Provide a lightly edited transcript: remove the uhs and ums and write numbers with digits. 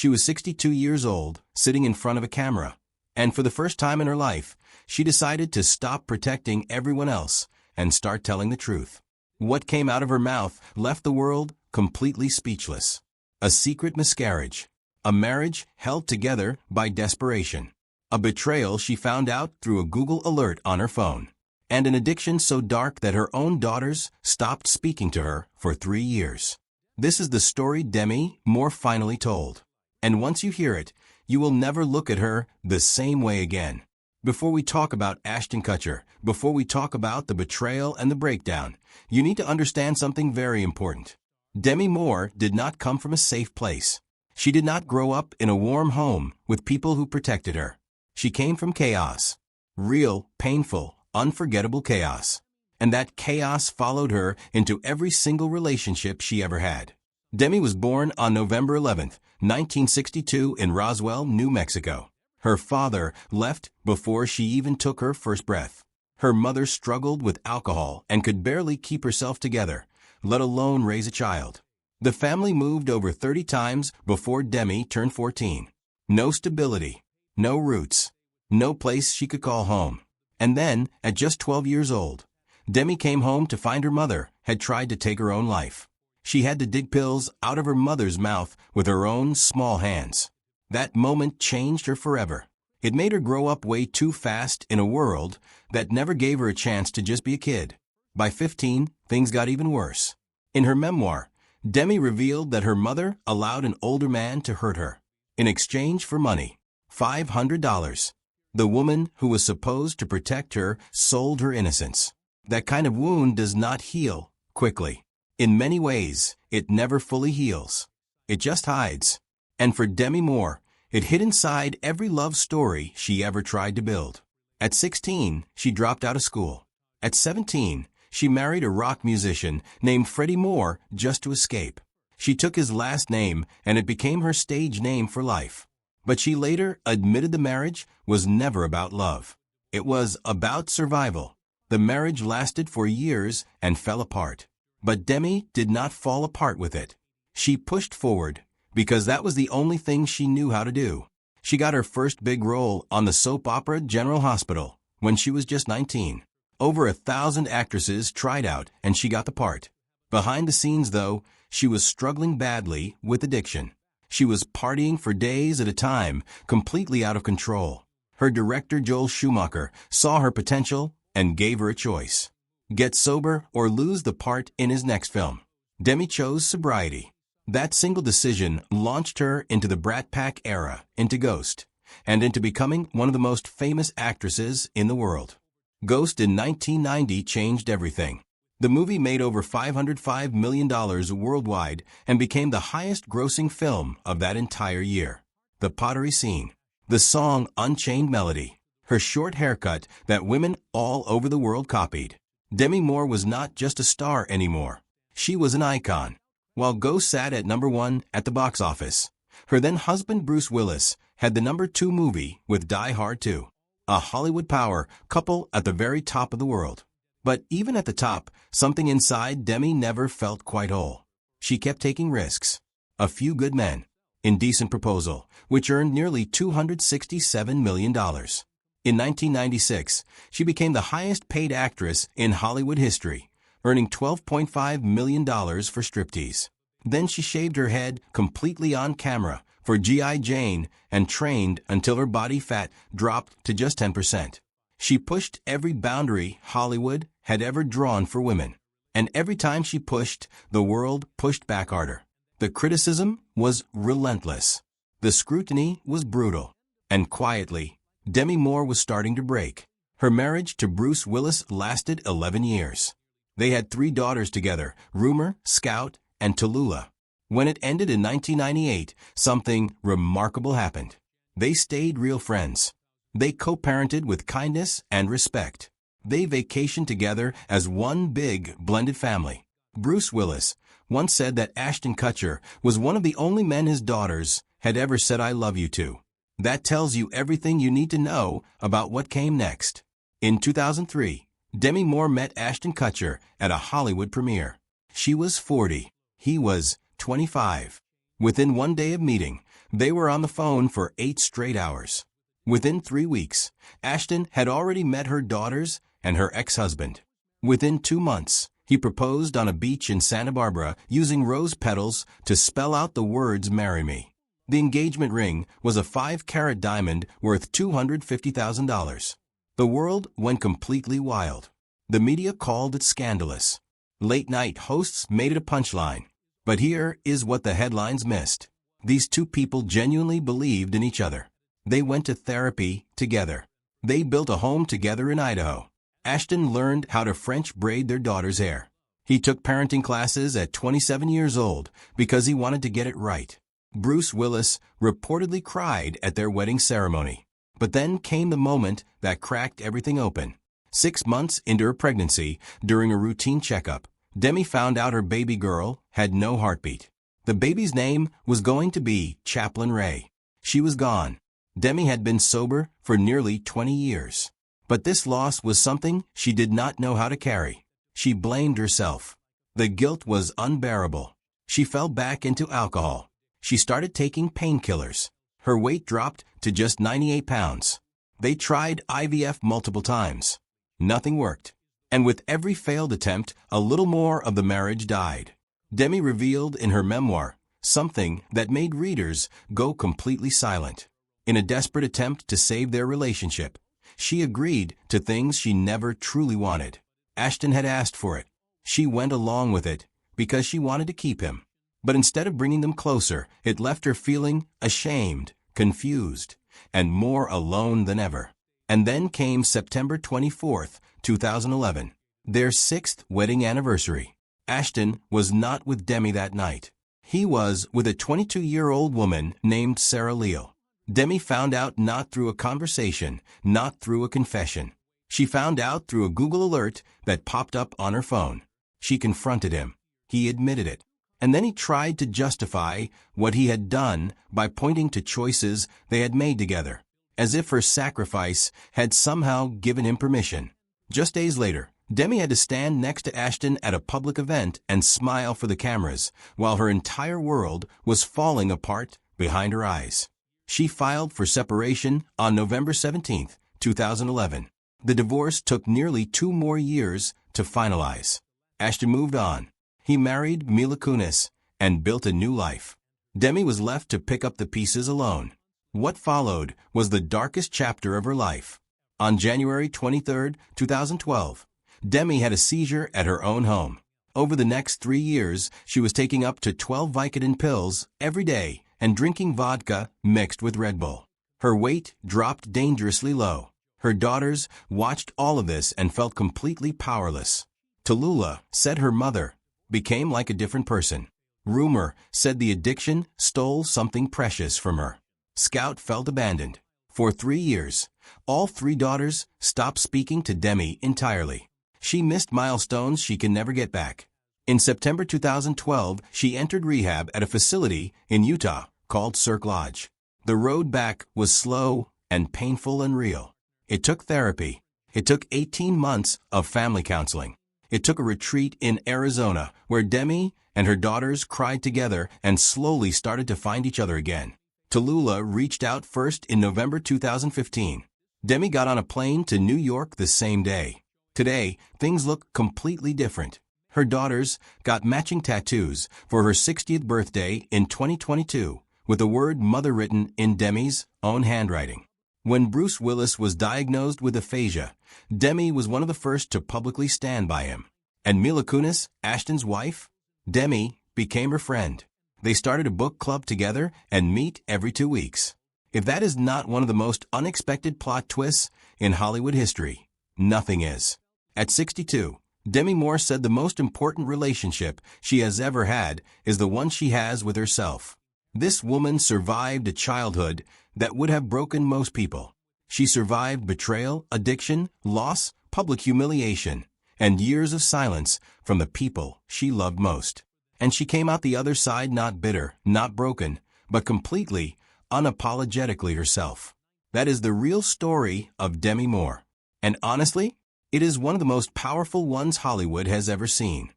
She was 62 years old, sitting in front of a camera. And for the first time in her life, she decided to stop protecting everyone else and start telling the truth. What came out of her mouth left the world completely speechless. A secret miscarriage. A marriage held together by desperation. A betrayal she found out through a Google alert on her phone. And an addiction so dark that her own daughters stopped speaking to her for 3 years. This is the story Demi Moore finally told. And once you hear it, you will never look at her the same way again. Before we talk about Ashton Kutcher, before we talk about the betrayal and the breakdown, you need to understand something very important. Demi Moore did not come from a safe place. She did not grow up in a warm home with people who protected her. She came from chaos. Real, painful, unforgettable chaos. And that chaos followed her into every single relationship she ever had. Demi was born on November 11, 1962 in Roswell, New Mexico. Her father left before she even took her first breath. Her mother struggled with alcohol and could barely keep herself together, let alone raise a child. The family moved over 30 times before Demi turned 14. No stability, no roots, no place she could call home. And then, at just 12 years old, Demi came home to find her mother had tried to take her own life. She had to dig pills out of her mother's mouth with her own small hands. That moment changed her forever. It made her grow up way too fast in a world that never gave her a chance to just be a kid. By 15, things got even worse. In her memoir, Demi revealed that her mother allowed an older man to hurt her. In exchange for money, $500. The woman who was supposed to protect her sold her innocence. That kind of wound does not heal quickly. In many ways, it never fully heals. It just hides. And for Demi Moore, it hid inside every love story she ever tried to build. At 16, she dropped out of school. At 17, she married a rock musician named Freddie Moore just to escape. She took his last name and it became her stage name for life. But she later admitted the marriage was never about love. It was about survival. The marriage lasted for years and fell apart. But Demi did not fall apart with it. She pushed forward because that was the only thing she knew how to do. She got her first big role on the soap opera General Hospital when she was just 19. Over 1,000 actresses tried out and she got the part. Behind the scenes, though, she was struggling badly with addiction. She was partying for days at a time, completely out of control. Her director, Joel Schumacher, saw her potential and gave her a choice. Get sober or lose the part in his next film. Demi chose sobriety. That single decision launched her into the Brat Pack era, into Ghost, and into becoming one of the most famous actresses in the world. Ghost in 1990 changed everything. The movie made over $505 million worldwide and became the highest-grossing film of that entire year. The pottery scene, the song Unchained Melody, her short haircut that women all over the world copied. Demi Moore was not just a star anymore. She was an icon. While Ghost sat at number 1 at the box office, her then-husband Bruce Willis had the number 2 movie with Die Hard 2. A Hollywood power couple at the very top of the world. But even at the top, something inside Demi never felt quite whole. She kept taking risks. A Few Good Men, Indecent Proposal, which earned nearly $267 million. In 1996, she became the highest-paid actress in Hollywood history, earning $12.5 million for striptease. Then she shaved her head completely on camera for G.I. Jane and trained until her body fat dropped to just 10%. She pushed every boundary Hollywood had ever drawn for women. And every time she pushed, the world pushed back harder. The criticism was relentless. The scrutiny was brutal. And quietly, Demi Moore was starting to break. Her marriage to Bruce Willis lasted 11 years. They had 3 daughters together, Rumor, Scout, and Tallulah. When it ended in 1998, something remarkable happened. They stayed real friends. They co-parented with kindness and respect. They vacationed together as one big, blended family. Bruce Willis once said that Ashton Kutcher was one of the only men his daughters had ever said "I love you" to. That tells you everything you need to know about what came next. In 2003, Demi Moore met Ashton Kutcher at a Hollywood premiere. She was 40. He was 25. Within one day of meeting, They were on the phone for 8 straight hours. Within 3 weeks, Ashton had already met her daughters and her ex-husband. Within 2 months, he proposed on a beach in Santa Barbara using rose petals to spell out the words "Marry Me." The engagement ring was a 5-carat diamond worth $250,000. The world went completely wild. The media called it scandalous. Late-night hosts made it a punchline. But here is what the headlines missed. These two people genuinely believed in each other. They went to therapy together. They built a home together in Idaho. Ashton learned how to French braid their daughter's hair. He took parenting classes at 27 years old because he wanted to get it right. Bruce Willis reportedly cried at their wedding ceremony. But then came the moment that cracked everything open. 6 months into her pregnancy, during a routine checkup, Demi found out her baby girl had no heartbeat. The baby's name was going to be Chaplain Ray. She was gone. Demi had been sober for nearly 20 years. But this loss was something she did not know how to carry. She blamed herself. The guilt was unbearable. She fell back into alcohol. She started taking painkillers. Her weight dropped to just 98 pounds. They tried IVF multiple times. Nothing worked. And with every failed attempt, a little more of the marriage died. Demi revealed in her memoir something that made readers go completely silent. In a desperate attempt to save their relationship, she agreed to things she never truly wanted. Ashton had asked for it. She went along with it because she wanted to keep him. But instead of bringing them closer, it left her feeling ashamed, confused, and more alone than ever. And then came September 24th, 2011, their 6th wedding anniversary. Ashton was not with Demi that night. He was with a 22-year-old woman named Sarah Leal. Demi found out not through a conversation, not through a confession. She found out through a Google alert that popped up on her phone. She confronted him. He admitted it. And then he tried to justify what he had done by pointing to choices they had made together, as if her sacrifice had somehow given him permission. Just days later, Demi had to stand next to Ashton at a public event and smile for the cameras, while her entire world was falling apart behind her eyes. She filed for separation on November 17, 2011. The divorce took nearly 2 more years to finalize. Ashton moved on. He married Mila Kunis and built a new life. Demi was left to pick up the pieces alone. What followed was the darkest chapter of her life. On January 23, 2012, Demi had a seizure at her own home. Over the next 3 years, she was taking up to 12 Vicodin pills every day and drinking vodka mixed with Red Bull. Her weight dropped dangerously low. Her daughters watched all of this and felt completely powerless. Tallulah said her mother became like a different person. Rumor said the addiction stole something precious from her. Scout felt abandoned. For 3 years, all 3 daughters stopped speaking to Demi entirely. She missed milestones she can never get back. In September 2012, she entered rehab at a facility in Utah called Cirque Lodge. The road back was slow and painful and real. It took therapy. It took 18 months of family counseling. It took a retreat in Arizona where Demi and her daughters cried together and slowly started to find each other again. Tallulah reached out first in November 2015. Demi got on a plane to New York the same day. Today, things look completely different. Her daughters got matching tattoos for her 60th birthday in 2022 with the word mother written in Demi's own handwriting. When Bruce Willis was diagnosed with aphasia, Demi was one of the first to publicly stand by him. And Mila Kunis, Ashton's wife, Demi became her friend. They started a book club together and meet every 2 weeks. If that is not one of the most unexpected plot twists in Hollywood history, nothing is. At 62, Demi Moore said the most important relationship she has ever had is the one she has with herself. This woman survived a childhood that would have broken most people. She survived betrayal, addiction, loss, public humiliation, and years of silence from the people she loved most. And she came out the other side not bitter, not broken, but completely, unapologetically herself. That is the real story of Demi Moore. And honestly, it is one of the most powerful ones Hollywood has ever seen.